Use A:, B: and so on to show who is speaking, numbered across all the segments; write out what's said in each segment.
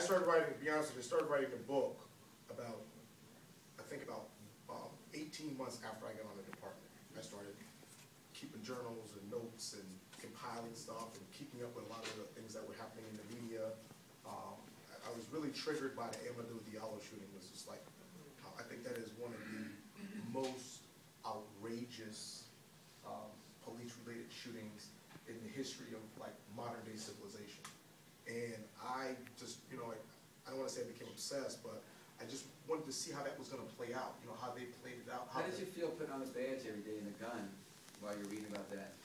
A: started writing, to be honest with you, I started writing a book about, I think about 18 months after I got on the department. I started keeping journals and notes and compiling stuff and keeping up with a lot of the things that were happening in the media. I was really triggered by the Amadou Diallo shooting. It was just like, I think that is one of the most outrageous police-related shootings in the history of like modern-day civilization. And I just, you know, I don't want to say I became obsessed, but I just wanted to see how that was going to play out. You know, how they played it out.
B: How did you feel putting on the badge every day and a gun while you're reading about that?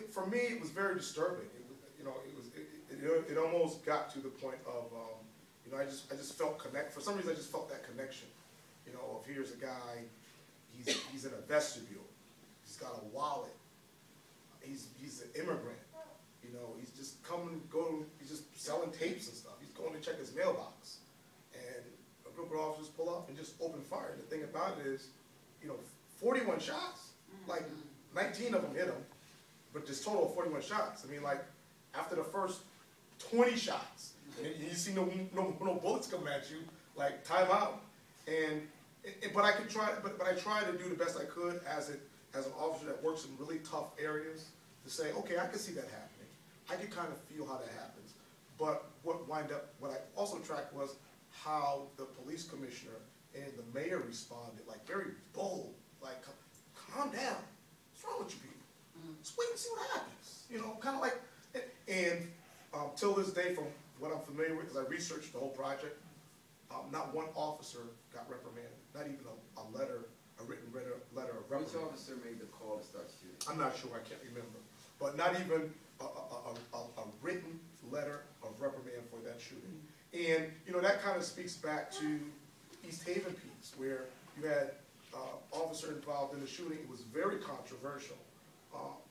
A: For me, it was very disturbing. It almost got to the point of, you know, I just felt for some reason I just felt that connection. You know, if here's a guy, he's in a vestibule, he's got a wallet, he's an immigrant, you know, he's just he's just selling tapes and stuff. He's going to check his mailbox, and a group of officers pull up and just open fire. And the thing about it is, you know, 41 shots, like 19 of them hit him, but just total of 41 shots. I mean, like, after the first 20 shots, and you see no bullets coming at you, like, time out. But I tried to do the best I could as an officer that works in really tough areas to say, okay, I can see that happening. I can kind of feel how that happens. But what I also tracked was how the police commissioner and the mayor responded, like very bold, like, calm down. What's wrong with you people? Just wait and see what happens. You know, kind of like, and till this day, from what I'm familiar with, because I researched the whole project, not one officer got reprimanded, not even a written letter of reprimand.
B: Which officer made the call to start shooting?
A: I'm not sure, I can't remember. But not even a written letter of reprimand for that shooting. And, you know, that kind of speaks back to East Haven piece, where you had officer involved in the shooting. It was very controversial.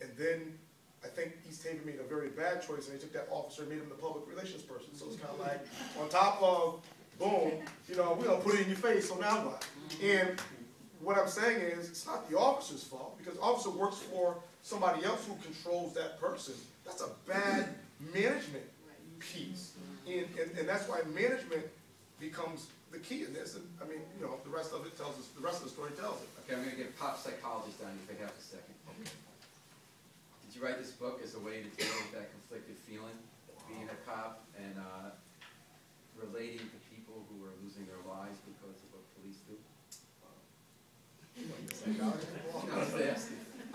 A: And then I think East Haven made a very bad choice, and they took that officer and made him the public relations person. So it's kind of like, on top of, boom, you know, we're going to put it in your face, so now what? And what I'm saying is, it's not the officer's fault, because the officer works for somebody else who controls that person. That's a bad management piece. And that's why management becomes the key in this. And I mean, you know, the rest of it tells us, the rest of the story tells it.
B: Okay, I'm going to get pop psychologist on you for half a second.
A: Okay.
B: Did you write this book as a way to deal with that conflicted feeling, being a cop and relating to people who are losing their lives because of what police do?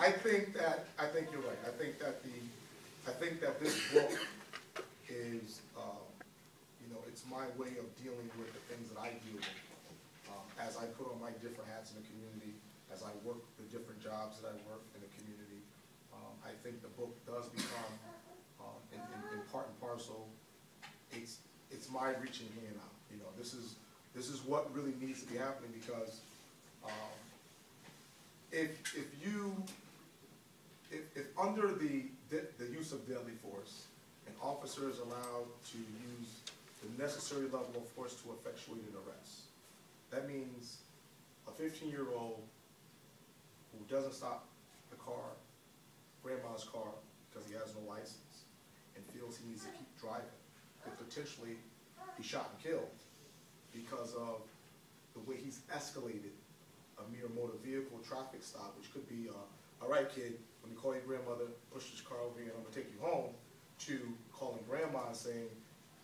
A: I think you're right. I think that this book is, you know, it's my way of dealing with the things that I deal with. As I put on my different hats in the community, as I work the different jobs that I work in the community, I think the book does become, in part and parcel, it's my reaching hand out. You know, this is what really needs to be happening, because if under the use of deadly force, an officer is allowed to use the necessary level of force to effectuate an arrest, that means a 15-year-old who doesn't stop the car, grandma's car, because he has no license, and feels he needs to keep driving, could potentially be shot and killed because of the way he's escalated a mere motor vehicle traffic stop, which could be, all right, kid, let me call your grandmother, push this car over here, and I'm going to take you home, to calling grandma and saying,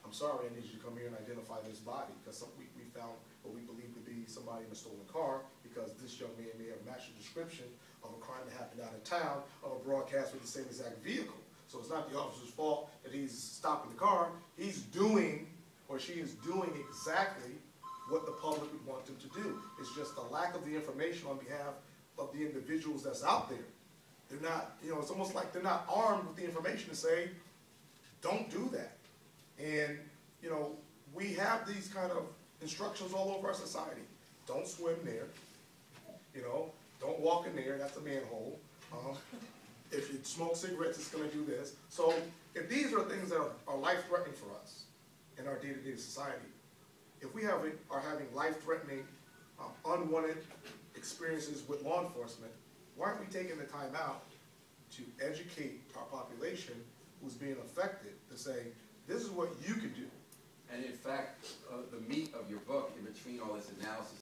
A: I'm sorry, I need you to come here and identify this body, because we found what we believe to be somebody in a stolen car, because this young man may have matched the description of a crime that happened out of town, of a broadcast with the same exact vehicle. So it's not the officer's fault that he's stopping the car. He's doing, or she is doing, exactly what the public would want them to do. It's just the lack of the information on behalf of the individuals that's out there. They're not, you know, it's almost like they're not armed with the information to say, don't do that. And, you know, we have these kind of instructions all over our society. Don't swim there. You know, don't walk in there, that's a manhole. If you smoke cigarettes, it's going to do this. So if these are things that are life-threatening for us in our day-to-day society, if we are having life-threatening, unwanted experiences with law enforcement, why aren't we taking the time out to educate our population who's being affected to say, this is what you can do
B: And in fact, the meat of your book, in between all this analysis